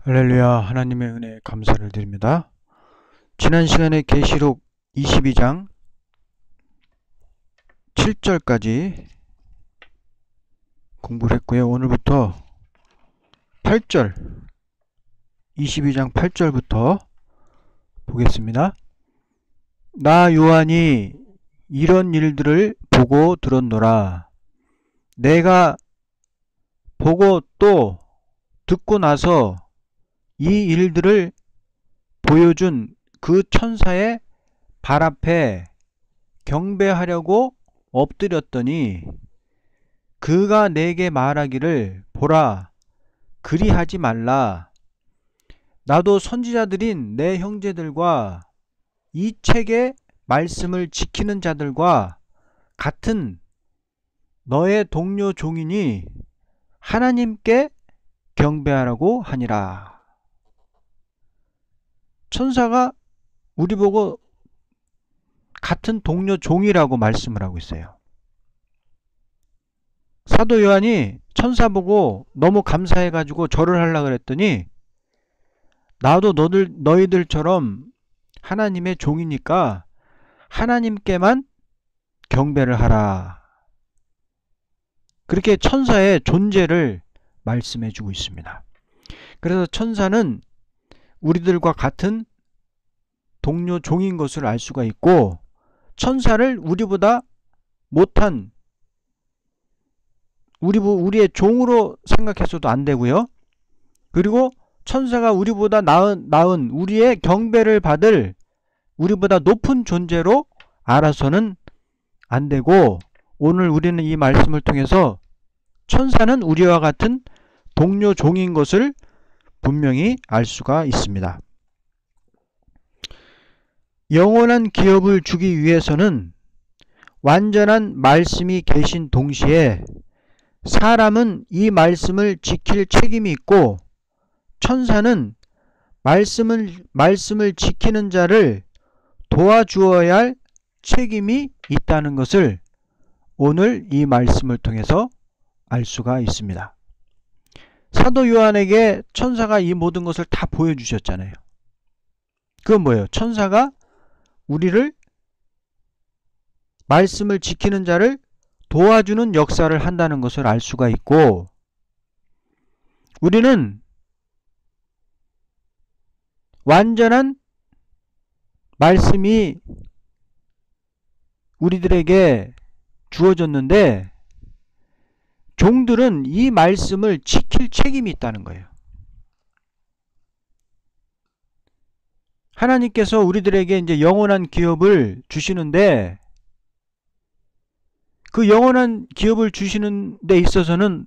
할렐루야. 하나님의 은혜에 감사를 드립니다. 지난 시간에 계시록 22장 7절까지 공부를 했고요. 오늘부터 8절 22장 8절부터 보겠습니다. 나 요한이 이런 일들을 보고 들었노라. 내가 보고 또 듣고 나서 이 일들을 보여준 그 천사의 발 앞에 경배하려고 엎드렸더니 그가 내게 말하기를 보라, 그리하지 말라. 나도 선지자들인 내 형제들과 이 책의 말씀을 지키는 자들과 같은 너의 동료 종이니 하나님께 경배하라고 하니라. 천사가 우리 보고 같은 동료 종이라고 말씀을 하고 있어요. 사도 요한이 천사 보고 너무 감사해가지고 절을 하려고 그랬더니 나도 너희들처럼 하나님의 종이니까 하나님께만 경배를 하라. 그렇게 천사의 존재를 말씀해주고 있습니다. 그래서 천사는 우리들과 같은 동료 종인 것을 알 수가 있고, 천사를 우리보다 못한 우리의 종으로 생각해서도 안 되고요. 그리고 천사가 우리보다 나은 우리의 경배를 받을 우리보다 높은 존재로 알아서는 안 되고, 오늘 우리는 이 말씀을 통해서 천사는 우리와 같은 동료 종인 것을 분명히 알 수가 있습니다. 영원한 기업을 주기 위해서는 완전한 말씀이 계신 동시에 사람은 이 말씀을 지킬 책임이 있고, 천사는 말씀을 지키는 자를 도와주어야 할 책임이 있다는 것을 오늘 이 말씀을 통해서 알 수가 있습니다. 사도 요한에게 천사가 이 모든 것을 다 보여주셨잖아요. 그건 뭐예요? 천사가 우리를, 말씀을 지키는 자를 도와주는 역사를 한다는 것을 알 수가 있고, 우리는 완전한 말씀이 우리들에게 주어졌는데 종들은 이 말씀을 지킬 책임이 있다는 거예요. 하나님께서 우리들에게 이제 영원한 기업을 주시는데, 그 영원한 기업을 주시는 데 있어서는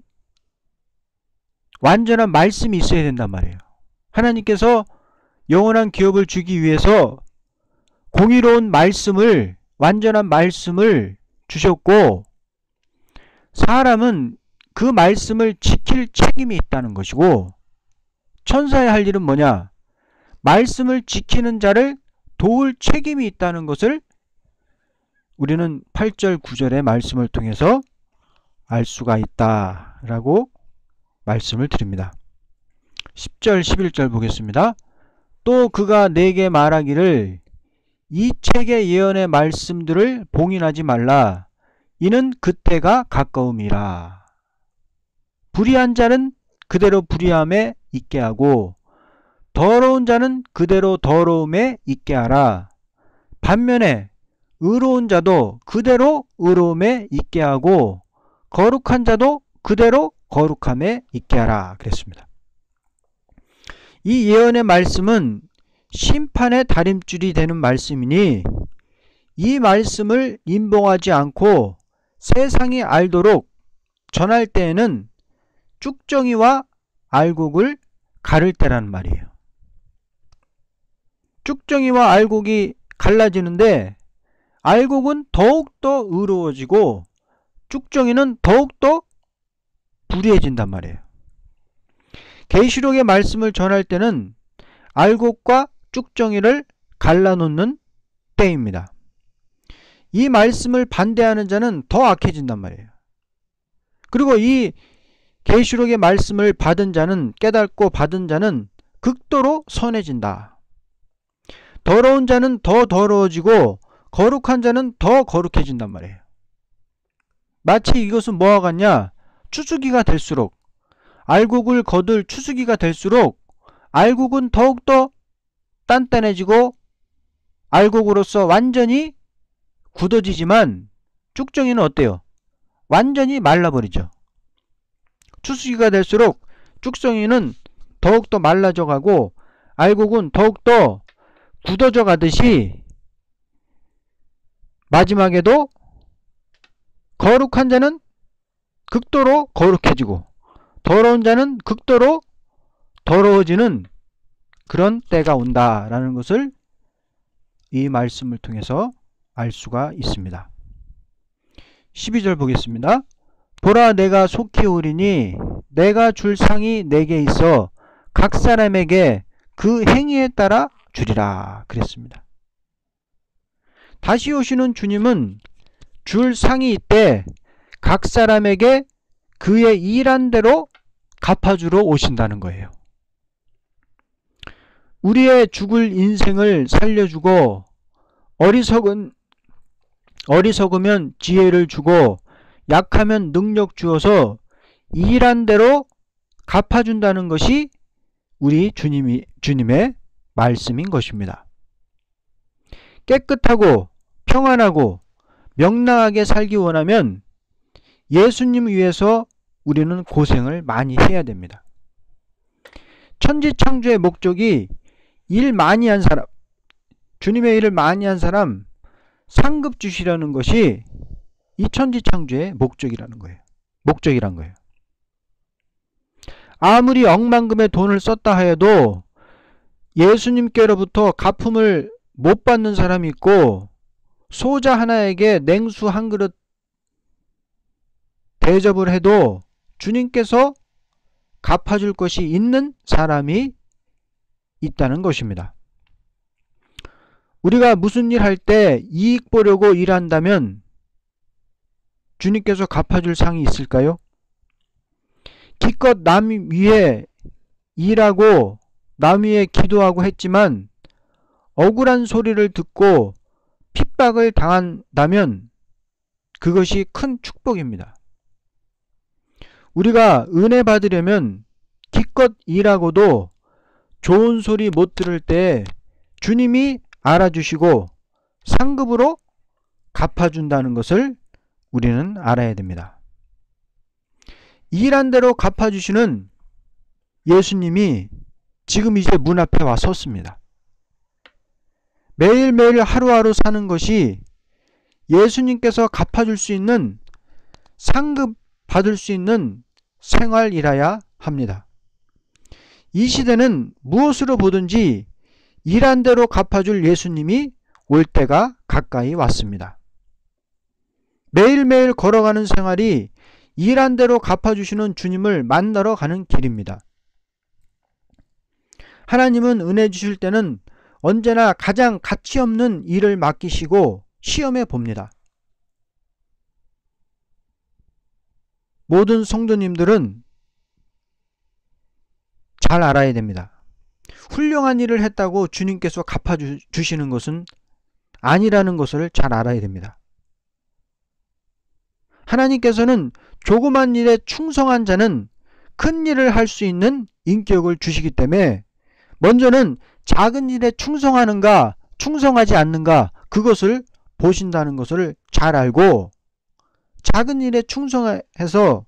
완전한 말씀이 있어야 된단 말이에요. 하나님께서 영원한 기업을 주기 위해서 공의로운 말씀을, 완전한 말씀을 주셨고, 사람은 그 말씀을 지킬 책임이 있다는 것이고, 천사의 할 일은 뭐냐? 말씀을 지키는 자를 도울 책임이 있다는 것을 우리는 8절 9절의 말씀을 통해서 알 수가 있다라고 말씀을 드립니다. 10절 11절 보겠습니다. 또 그가 내게 말하기를 이 책의 예언의 말씀들을 봉인하지 말라. 이는 그때가 가까움이라. 불의한 자는 그대로 불의함에 있게 하고 더러운 자는 그대로 더러움에 있게 하라. 반면에 의로운 자도 그대로 의로움에 있게 하고 거룩한 자도 그대로 거룩함에 있게 하라 그랬습니다. 이 예언의 말씀은 심판의 다림줄이 되는 말씀이니 이 말씀을 임봉하지 않고 세상이 알도록 전할 때에는 쭉정이와 알곡을 가를 때라는 말이에요. 쭉정이와 알곡이 갈라지는데 알곡은 더욱더 의로워지고 쭉정이는 더욱더 불의해진단 말이에요. 계시록의 말씀을 전할 때는 알곡과 쭉정이를 갈라놓는 때입니다. 이 말씀을 반대하는 자는 더 악해진단 말이에요. 그리고 이 계시록의 말씀을 받은 자는, 깨닫고 받은 자는 극도로 선해진다. 더러운 자는 더 더러워지고 거룩한 자는 더 거룩해진단 말이에요. 마치 이것은 뭐와 같냐? 추수기가 될수록, 알곡을 거둘 추수기가 될수록 알곡은 더욱더 단단해지고 알곡으로서 완전히 굳어지지만 쭉정이는 어때요? 완전히 말라버리죠. 추수기가 될수록 쭉정이는 더욱더 말라져 가고 알곡은 더욱더 굳어져 가듯이 마지막에도 거룩한 자는 극도로 거룩해지고 더러운 자는 극도로 더러워지는 그런 때가 온다라는 것을 이 말씀을 통해서 알 수가 있습니다. 12절 보겠습니다. 보라, 내가 속히 오리니 내가 줄 상이 내게 있어 각 사람에게 그 행위에 따라 주리라 그랬습니다. 다시 오시는 주님은 줄 상이 있되 각 사람에게 그의 일한 대로 갚아주러 오신다는 거예요. 우리의 죽을 인생을 살려주고 어리석으면 지혜를 주고 약하면 능력 주어서 일한 대로 갚아준다는 것이 우리 주님의 말씀인 것입니다. 깨끗하고 평안하고 명랑하게 살기 원하면 예수님 위해서 우리는 고생을 많이 해야 됩니다. 천지창조의 목적이 일 많이 한 사람, 주님의 일을 많이 한 사람 상급 주시려는 것이 이 천지창조의 목적이란 거예요. 아무리 억만금의 돈을 썼다 하여도 예수님께로부터 갚음을 못 받는 사람이 있고 소자 하나에게 냉수 한 그릇 대접을 해도 주님께서 갚아줄 것이 있는 사람이 있다는 것입니다. 우리가 무슨 일 할 때 이익 보려고 일한다면 주님께서 갚아줄 상이 있을까요? 기껏 남 위에 일하고 남 위에 기도하고 했지만 억울한 소리를 듣고 핍박을 당한다면 그것이 큰 축복입니다. 우리가 은혜 받으려면 기껏 일하고도 좋은 소리 못 들을 때 주님이 알아주시고 상급으로 갚아준다는 것을 우리는 알아야 됩니다. 일한 대로 갚아주시는 예수님이 지금 이제 문 앞에 와 섰습니다. 매일매일 하루하루 사는 것이 예수님께서 갚아줄 수 있는 상급 받을 수 있는 생활이라야 합니다. 이 시대는 무엇으로 보든지 일한 대로 갚아줄 예수님이 올 때가 가까이 왔습니다. 매일매일 걸어가는 생활이 일한 대로 갚아주시는 주님을 만나러 가는 길입니다. 하나님은 은혜 주실 때는 언제나 가장 가치 없는 일을 맡기시고 시험해 봅니다. 모든 성도님들은 잘 알아야 됩니다. 훌륭한 일을 했다고 주님께서 갚아주시는 것은 아니라는 것을 잘 알아야 됩니다. 하나님께서는 조그만 일에 충성한 자는 큰 일을 할 수 있는 인격을 주시기 때문에 먼저는 작은 일에 충성하는가 충성하지 않는가 그것을 보신다는 것을 잘 알고 작은 일에 충성해서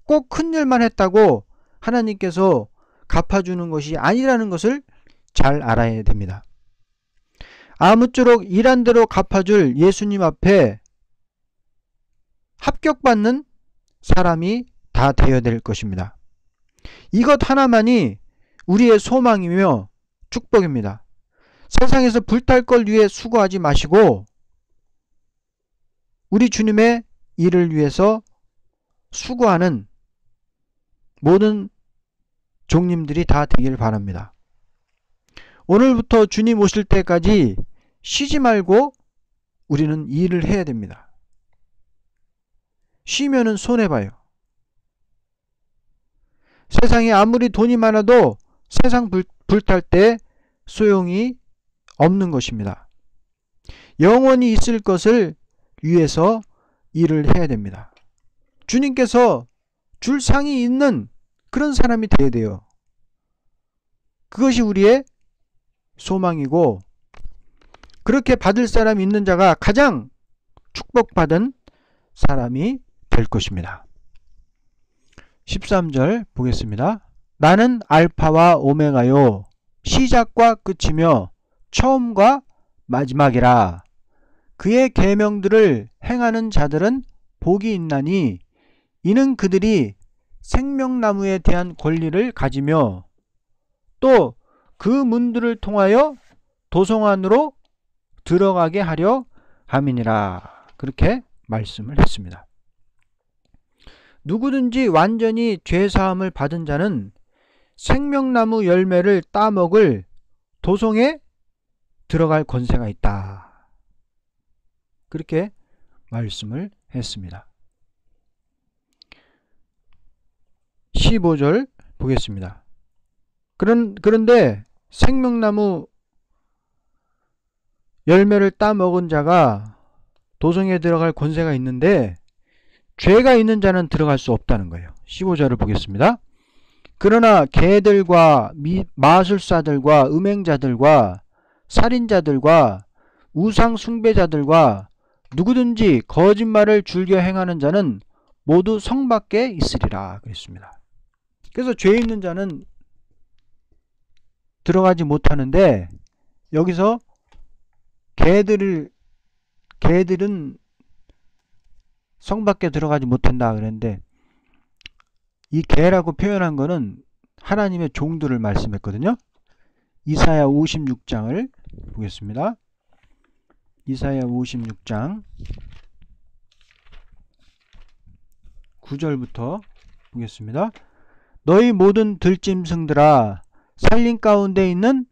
꼭 큰 일만 했다고 하나님께서 갚아주는 것이 아니라는 것을 잘 알아야 됩니다. 아무쪼록 일한 대로 갚아줄 예수님 앞에 합격받는 사람이 다 되어야 될 것입니다. 이것 하나만이 우리의 소망이며 축복입니다. 세상에서 불탈 걸 위해 수고하지 마시고 우리 주님의 일을 위해서 수고하는 모든 종님들이 다 되길 바랍니다. 오늘부터 주님 오실 때까지 쉬지 말고 우리는 일을 해야 됩니다. 쉬면은 손해봐요. 세상에 아무리 돈이 많아도 세상 불탈 때 소용이 없는 것입니다. 영원히 있을 것을 위해서 일을 해야 됩니다. 주님께서 줄 상이 있는 그런 사람이 되어야 돼요. 그것이 우리의 소망이고, 그렇게 받을 사람이 있는 자가 가장 축복받은 사람이 될 것입니다. 13절 보겠습니다. 나는 알파와 오메가요 시작과 끝이며 처음과 마지막이라. 그의 계명들을 행하는 자들은 복이 있나니 이는 그들이 생명나무에 대한 권리를 가지며 또 그 문들을 통하여 도성 안으로 들어가게 하려 함이니라. 그렇게 말씀을 했습니다. 누구든지 완전히 죄사함을 받은 자는 생명나무 열매를 따먹을 도성에 들어갈 권세가 있다. 그렇게 말씀을 했습니다. 15절 보겠습니다. 그런데 생명나무 열매를 따먹은 자가 도성에 들어갈 권세가 있는데 죄가 있는 자는 들어갈 수 없다는 거예요. 15절을 보겠습니다. 그러나 개들과 마술사들과 음행자들과 살인자들과 우상 숭배자들과 누구든지 거짓말을 즐겨 행하는 자는 모두 성 밖에 있으리라 그랬습니다. 그래서 죄 있는 자는 들어가지 못하는데, 여기서 개들은 성 밖에 들어가지 못한다 그랬는데, 이 개라고 표현한 거는 하나님의 종들을 말씀했거든요. 이사야 56장을 보겠습니다. 이사야 56장 9절부터 보겠습니다. 너희 모든 들짐승들아, 산림 가운데 있는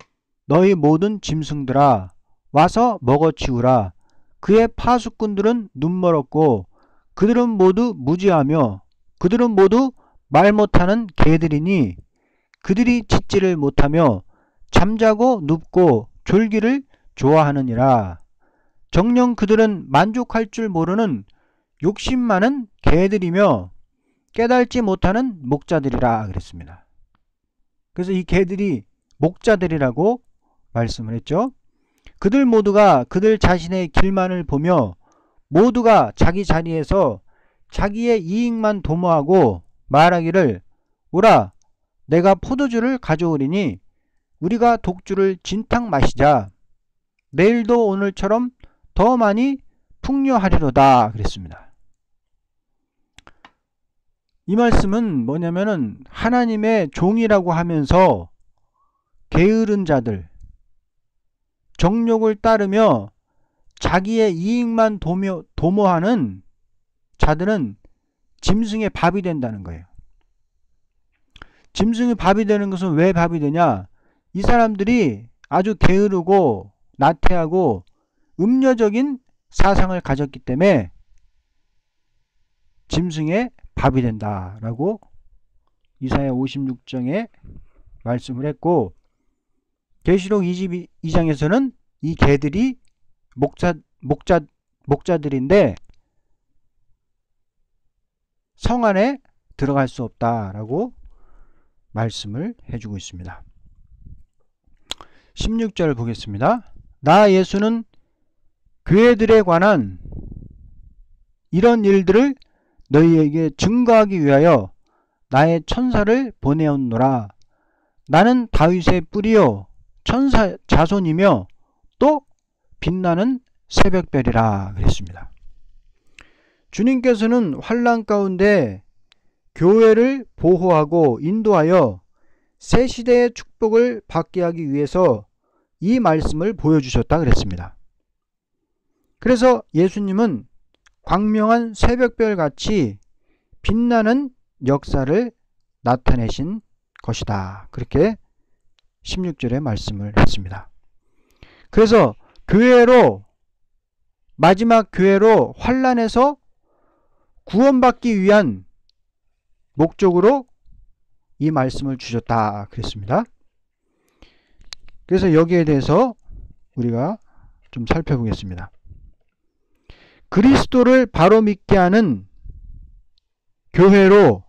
너희 모든 짐승들아, 와서 먹어치우라. 그의 파수꾼들은 눈멀었고 그들은 모두 무지하며 그들은 모두 말 못하는 개들이니 그들이 짖지를 못하며 잠자고 눕고 졸기를 좋아하느니라. 정녕 그들은 만족할 줄 모르는 욕심 많은 개들이며 깨달지 못하는 목자들이라 그랬습니다. 그래서 이 개들이 목자들이라고 말씀을 했죠. 그들 모두가 그들 자신의 길만을 보며 모두가 자기 자리에서 자기의 이익만 도모하고 말하기를 오라 내가 포도주를 가져오리니 우리가 독주를 진탕 마시자. 내일도 오늘처럼 더 많이 풍요하리로다 그랬습니다. 이 말씀은 뭐냐면은 하나님의 종이라고 하면서 게으른 자들, 정욕을 따르며 자기의 이익만 도모하는 자들은 짐승의 밥이 된다는 거예요. 짐승의 밥이 되는 것은 왜 밥이 되냐? 이 사람들이 아주 게으르고 나태하고 음료적인 사상을 가졌기 때문에 짐승의 밥이 된다라고 이사야 56장에 말씀을 했고, 계시록 22장에서는 이 개들이 목자들인데 성 안에 들어갈 수 없다라고 말씀을 해주고 있습니다. 16절 보겠습니다. 나 예수는 교회들에 관한 이런 일들을 너희에게 증거하기 위하여 나의 천사를 보내었노라. 나는 다윗의 뿌리요 천사 자손이며 또 빛나는 새벽별이라 그랬습니다. 주님께서는 환난 가운데 교회를 보호하고 인도하여 새 시대의 축복을 받게 하기 위해서 이 말씀을 보여주셨다 그랬습니다. 그래서 예수님은 광명한 새벽별 같이 빛나는 역사를 나타내신 것이다. 그렇게 16절에 말씀을 했습니다. 그래서 마지막 교회로 환난에서 구원받기 위한 목적으로 이 말씀을 주셨다 그랬습니다. 그래서 여기에 대해서 우리가 좀 살펴보겠습니다. 그리스도를 바로 믿게 하는 교회로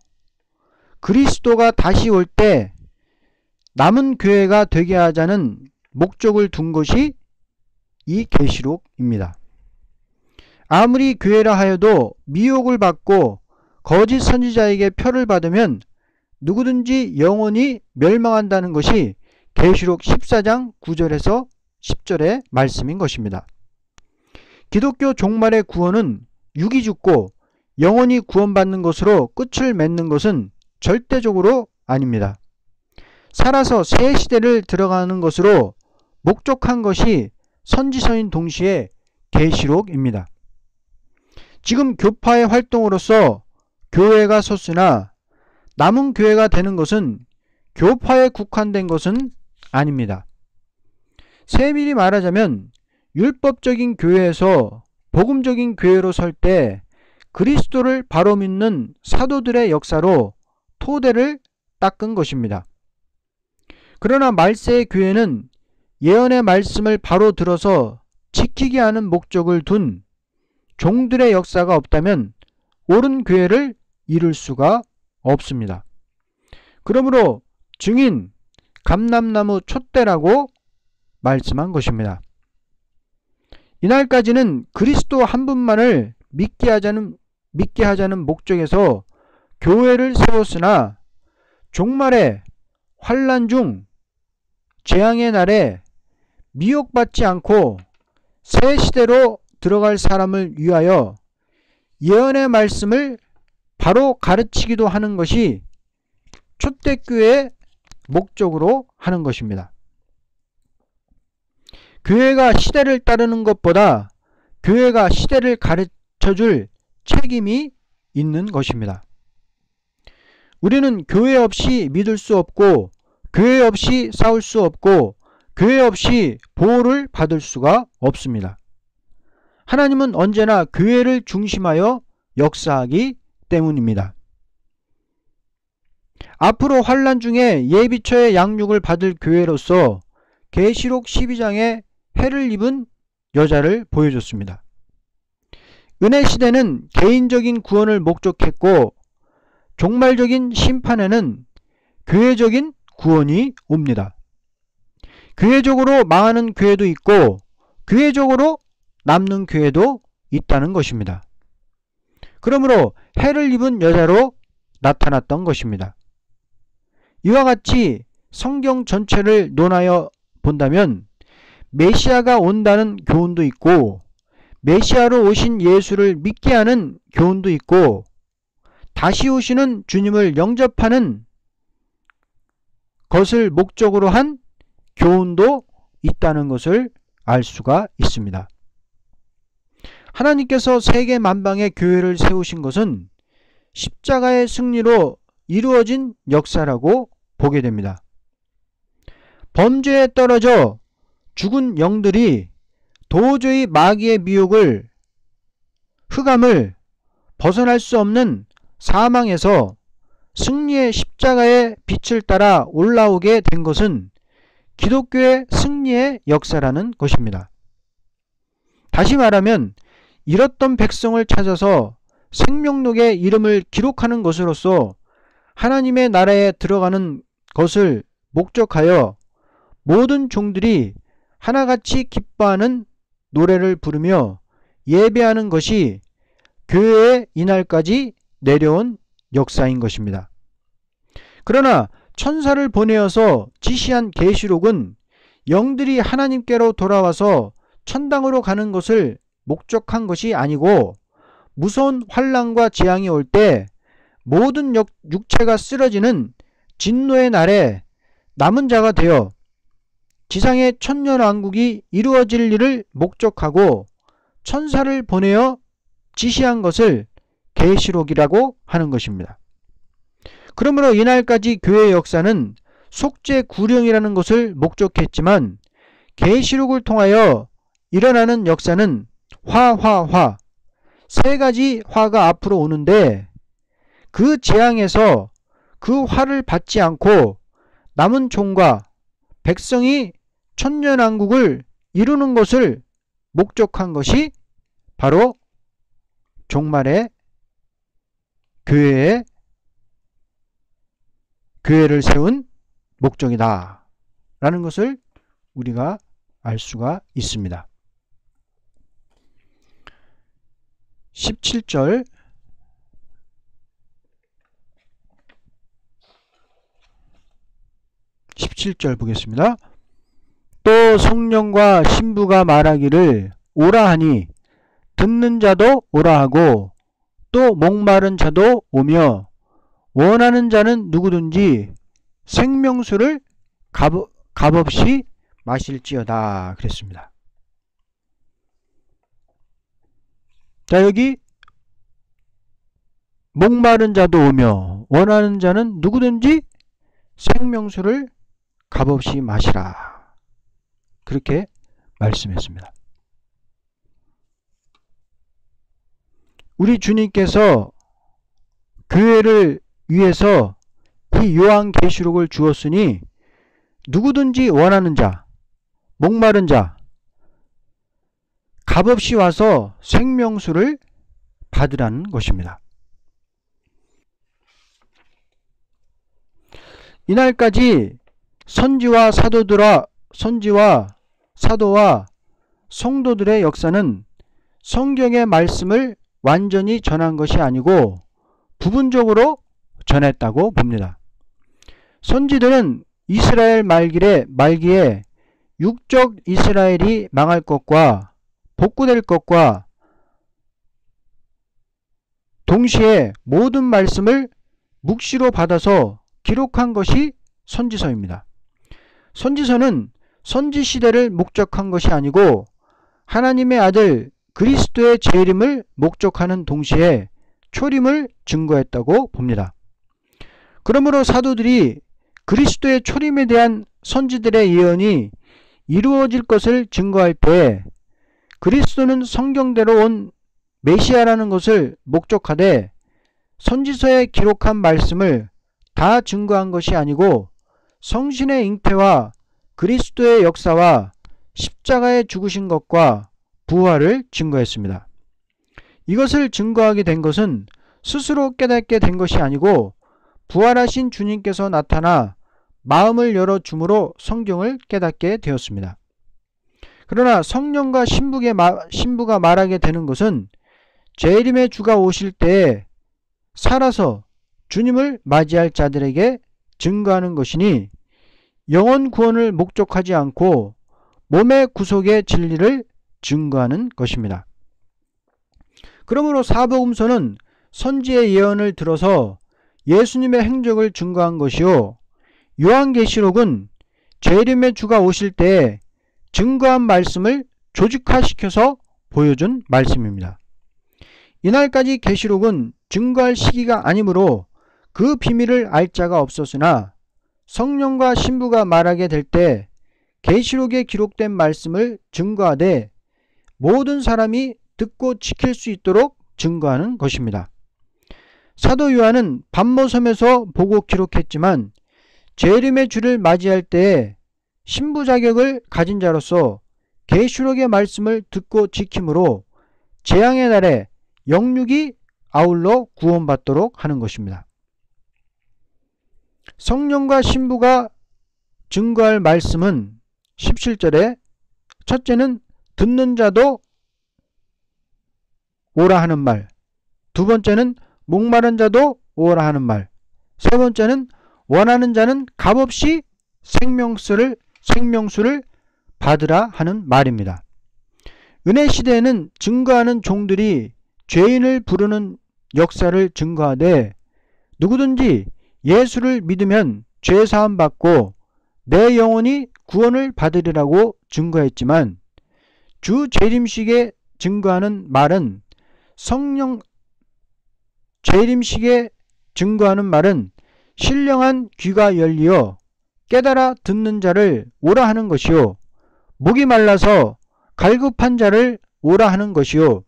그리스도가 다시 올 때 남은 교회가 되게 하자는 목적을 둔 것이 이 계시록입니다. 아무리 교회라 하여도 미혹을 받고 거짓 선지자에게 표를 받으면 누구든지 영원히 멸망한다는 것이 계시록 14장 9절에서 10절의 말씀인 것입니다. 기독교 종말의 구원은 육이 죽고 영원히 구원받는 것으로 끝을 맺는 것은 절대적으로 아닙니다. 살아서 새 시대를 들어가는 것으로 목적한 것이 선지서인 동시에 계시록입니다. 지금 교파의 활동으로서 교회가 섰으나 남은 교회가 되는 것은 교파에 국한된 것은 아닙니다. 세밀히 말하자면 율법적인 교회에서 복음적인 교회로 설 때 그리스도를 바로 믿는 사도들의 역사로 토대를 닦은 것입니다. 그러나 말세의 교회는 예언의 말씀을 바로 들어서 지키게 하는 목적을 둔 종들의 역사가 없다면 옳은 교회를 이룰 수가 없습니다. 그러므로 증인 감람나무 촛대라고 말씀한 것입니다. 이날까지는 그리스도 한 분만을 믿게 하자는 목적에서 교회를 세웠으나 종말의 환난 중 재앙의 날에 미혹받지 않고 새 시대로 들어갈 사람을 위하여 예언의 말씀을 바로 가르치기도 하는 것이 초대교회의 목적으로 하는 것입니다. 교회가 시대를 따르는 것보다 교회가 시대를 가르쳐줄 책임이 있는 것입니다. 우리는 교회 없이 믿을 수 없고 교회 없이 싸울 수 없고 교회 없이 보호를 받을 수가 없습니다. 하나님은 언제나 교회를 중심하여 역사하기 때문입니다. 앞으로 환난 중에 예비처의 양육을 받을 교회로서 계시록 12장에 해를 입은 여자를 보여줬습니다. 은혜 시대는 개인적인 구원을 목적했고 종말적인 심판에는 교회적인 구원이 옵니다. 교회적으로 망하는 교회도 있고 교회적으로 남는 교회도 있다는 것입니다. 그러므로 해를 입은 여자로 나타났던 것입니다. 이와 같이 성경 전체를 논하여 본다면 메시아가 온다는 교훈도 있고 메시아로 오신 예수를 믿게 하는 교훈도 있고 다시 오시는 주님을 영접하는 것을 목적으로 한 교훈도 있다는 것을 알 수가 있습니다. 하나님께서 세계 만방의 교회를 세우신 것은 십자가의 승리로 이루어진 역사라고 보게 됩니다. 범죄에 떨어져 죽은 영들이 도저히 마귀의 미혹을 흑암을 벗어날 수 없는 사망에서 승리의 십자가의 빛을 따라 올라오게 된 것은 기독교의 승리의 역사라는 것입니다. 다시 말하면 잃었던 백성을 찾아서 생명록에 이름을 기록하는 것으로서 하나님의 나라에 들어가는 것을 목적하여 모든 종들이 하나같이 기뻐하는 노래를 부르며 예배하는 것이 교회의 이날까지 내려온 역사인 것입니다. 그러나 천사를 보내어서 지시한 계시록은 영들이 하나님께로 돌아와서 천당으로 가는 것을 목적한 것이 아니고 무서운 환난과 재앙이 올 때 모든 육체가 쓰러지는 진노의 날에 남은 자가 되어 지상의 천년왕국이 이루어질 일을 목적하고 천사를 보내어 지시한 것을 계시록이라고 하는 것입니다. 그러므로 이날까지 교회의 역사는 속죄 구령이라는 것을 목적했지만 계시록을 통하여 일어나는 역사는 세 가지 화가 앞으로 오는데 그 재앙에서 그 화를 받지 않고 남은 종과 백성이 천년왕국을 이루는 것을 목적한 것이 바로 종말의 교회를 세운 목적이다 라는 것을 우리가 알 수가 있습니다. 17절 보겠습니다. 또 성령과 신부가 말하기를 오라 하니 듣는 자도 오라 하고 또 목마른 자도 오며 원하는 자는 누구든지 생명수를 값없이 마실지어다 그랬습니다. 자, 여기 목마른 자도 오며 원하는 자는 누구든지 생명수를 값없이 마시라 그렇게 말씀했습니다. 우리 주님께서 교회를 위해서 이 요한계시록을 주었으니 누구든지 원하는 자, 목마른 자 값없이 와서 생명수를 받으라는 것입니다. 이날까지 선지와 사도와 성도들의 역사는 성경의 말씀을 완전히 전한 것이 아니고 부분적으로 전했다고 봅니다. 선지들은 이스라엘 말기에 육적 이스라엘이 망할 것과 복구될 것과 동시에 모든 말씀을 묵시로 받아서 기록한 것이 선지서입니다. 선지서는 선지시대를 목적한 것이 아니고 하나님의 아들 그리스도의 재림을 목적하는 동시에 초림을 증거했다고 봅니다. 그러므로 사도들이 그리스도의 초림에 대한 선지들의 예언이 이루어질 것을 증거할 때 그리스도는 성경대로 온 메시아라는 것을 목적하되 선지서에 기록한 말씀을 다 증거한 것이 아니고 성신의 잉태와 그리스도의 역사와 십자가에 죽으신 것과 부활을 증거했습니다. 이것을 증거하게 된 것은 스스로 깨닫게 된 것이 아니고 부활하신 주님께서 나타나 마음을 열어줌으로 성경을 깨닫게 되었습니다. 그러나 성령과 신부가 말하게 되는 것은 재림의 주가 오실 때에 살아서 주님을 맞이할 자들에게 증거하는 것이니 영혼 구원을 목적하지 않고 몸의 구속의 진리를 증거하는 것입니다. 그러므로 사복음서는 선지의 예언을 들어서 예수님의 행적을 증거한 것이요, 요한계시록은 재림의 주가 오실 때에 증거한 말씀을 조직화시켜서 보여준 말씀입니다. 이날까지 계시록은 증거할 시기가 아니므로 그 비밀을 알 자가 없었으나 성령과 신부가 말하게 될 때 계시록에 기록된 말씀을 증거하되 모든 사람이 듣고 지킬 수 있도록 증거하는 것입니다. 사도 요한은 반모섬에서 보고 기록했지만 재림의 주를 맞이할 때에 신부 자격을 가진 자로서 계시록의 말씀을 듣고 지킴으로 재앙의 날에 영육이 아울러 구원받도록 하는 것입니다. 성령과 신부가 증거할 말씀은 17절에 첫째는 듣는 자도 오라 하는 말, 두 번째는 목마른 자도 오라 하는 말, 세 번째는 원하는 자는 값없이 생명수를 받으라 하는 말입니다. 은혜 시대에는 증거하는 종들이 죄인을 부르는 역사를 증거하되 누구든지 예수를 믿으면 죄사함 받고 내 영혼이 구원을 받으리라고 증거했지만 주 재림식에 증거하는 말은 재림식에 증거하는 말은 신령한 귀가 열리어 깨달아 듣는 자를 오라 하는 것이요, 목이 말라서 갈급한 자를 오라 하는 것이요,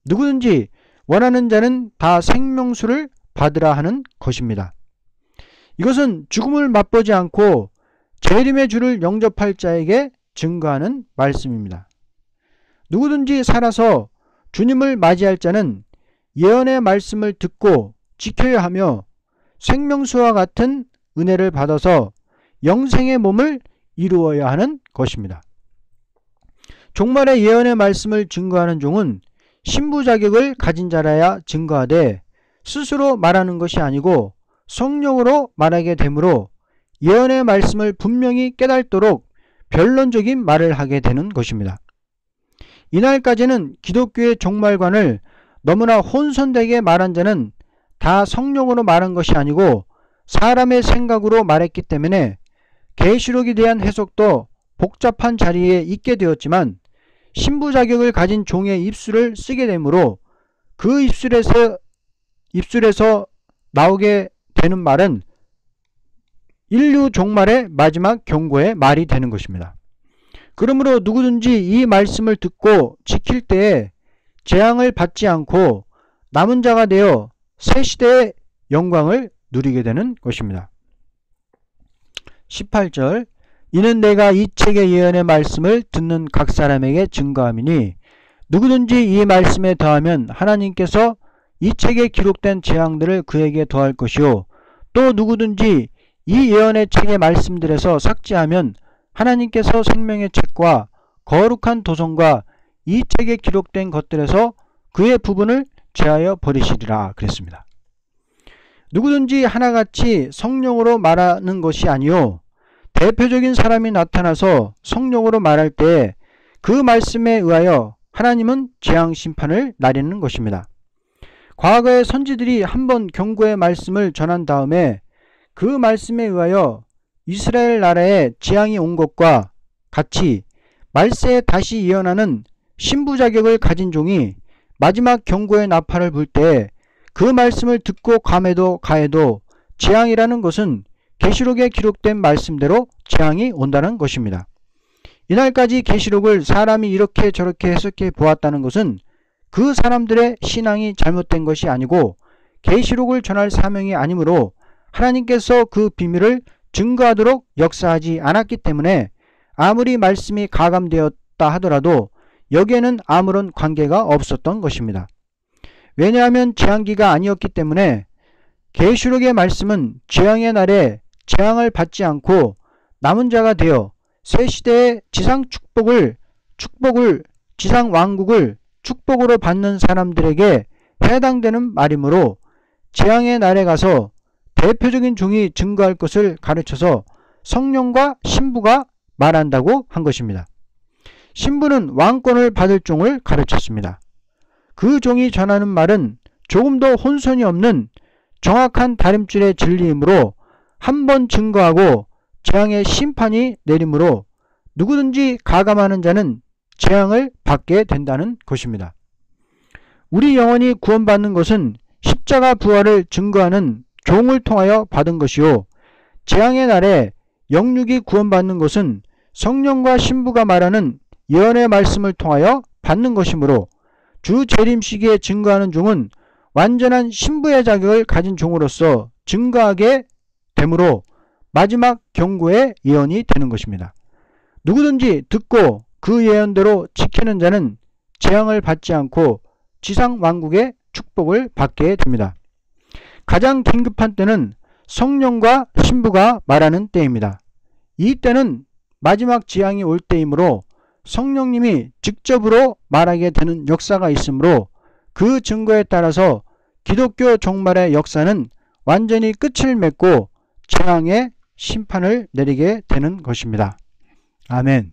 누구든지 원하는 자는 다 생명수를 받으라 하는 것입니다. 이것은 죽음을 맛보지 않고 재림의 주를 영접할 자에게 증거하는 말씀입니다. 누구든지 살아서 주님을 맞이할 자는 예언의 말씀을 듣고 지켜야 하며 생명수와 같은 은혜를 받아서 영생의 몸을 이루어야 하는 것입니다. 종말의 예언의 말씀을 증거하는 종은 신부 자격을 가진 자라야 증거하되 스스로 말하는 것이 아니고 성령으로 말하게 되므로 예언의 말씀을 분명히 깨닫도록 변론적인 말을 하게 되는 것입니다. 이날까지는 기독교의 종말관을 너무나 혼선되게 말한 자는 다 성령으로 말한 것이 아니고 사람의 생각으로 말했기 때문에 계시록에 대한 해석도 복잡한 자리에 있게 되었지만 신부 자격을 가진 종의 입술을 쓰게 되므로 그 입술에서 나오게 되는 말은 인류 종말의 마지막 경고의 말이 되는 것입니다. 그러므로 누구든지 이 말씀을 듣고 지킬 때에 재앙을 받지 않고 남은 자가 되어 새 시대의 영광을 누리게 되는 것입니다. 18절 이는 내가 이 책의 예언의 말씀을 듣는 각 사람에게 증거함이니 누구든지 이 말씀에 더하면 하나님께서 이 책에 기록된 재앙들을 그에게 더할 것이요 또 누구든지 이 예언의 책의 말씀들에서 삭제하면 하나님께서 생명의 책과 거룩한 도성과 이 책에 기록된 것들에서 그의 부분을 제하여 버리시리라 그랬습니다. 누구든지 하나같이 성령으로 말하는 것이 아니요 대표적인 사람이 나타나서 성령으로 말할 때 그 말씀에 의하여 하나님은 재앙 심판을 나리는 것입니다. 과거의 선지들이 한번 경고의 말씀을 전한 다음에 그 말씀에 의하여 이스라엘 나라에 재앙이 온 것과 같이 말세에 다시 예언하는 신부 자격을 가진 종이 마지막 경고의 나팔을 불 때 그 말씀을 듣고 감해도 가해도 재앙이라는 것은 계시록에 기록된 말씀대로 재앙이 온다는 것입니다. 이날까지 계시록을 사람이 이렇게 저렇게 해석해 보았다는 것은 그 사람들의 신앙이 잘못된 것이 아니고 계시록을 전할 사명이 아니므로 하나님께서 그 비밀을 증거하도록 역사하지 않았기 때문에 아무리 말씀이 가감되었다 하더라도 여기에는 아무런 관계가 없었던 것입니다. 왜냐하면 재앙기가 아니었기 때문에 계시록의 말씀은 재앙의 날에 재앙을 받지 않고 남은 자가 되어 새 시대의 지상 지상 왕국을 축복으로 받는 사람들에게 해당되는 말이므로 재앙의 날에 가서 대표적인 종이 증거할 것을 가르쳐서 성령과 신부가 말한다고 한 것입니다. 신부는 왕권을 받을 종을 가르쳤습니다. 그 종이 전하는 말은 조금도 혼선이 없는 정확한 다림줄의 진리이므로 한 번 증거하고 재앙의 심판이 내리므로 누구든지 가감하는 자는 재앙을 받게 된다는 것입니다. 우리 영혼이 구원받는 것은 십자가 부활을 증거하는 종을 통하여 받은 것이요 재앙의 날에 영육이 구원받는 것은 성령과 신부가 말하는 예언의 말씀을 통하여 받는 것이므로 주 재림 시기에 증거하는 종은 완전한 신부의 자격을 가진 종으로서 증거하게 되므로 마지막 경고의 예언이 되는 것입니다. 누구든지 듣고 그 예언대로 지키는 자는 재앙을 받지 않고 지상 왕국의 축복을 받게 됩니다. 가장 긴급한 때는 성령과 신부가 말하는 때입니다. 이 때는 마지막 재앙이 올 때이므로 성령님이 직접으로 말하게 되는 역사가 있으므로 그 증거에 따라서 기독교 종말의 역사는 완전히 끝을 맺고 재앙의 심판을 내리게 되는 것입니다. 아멘.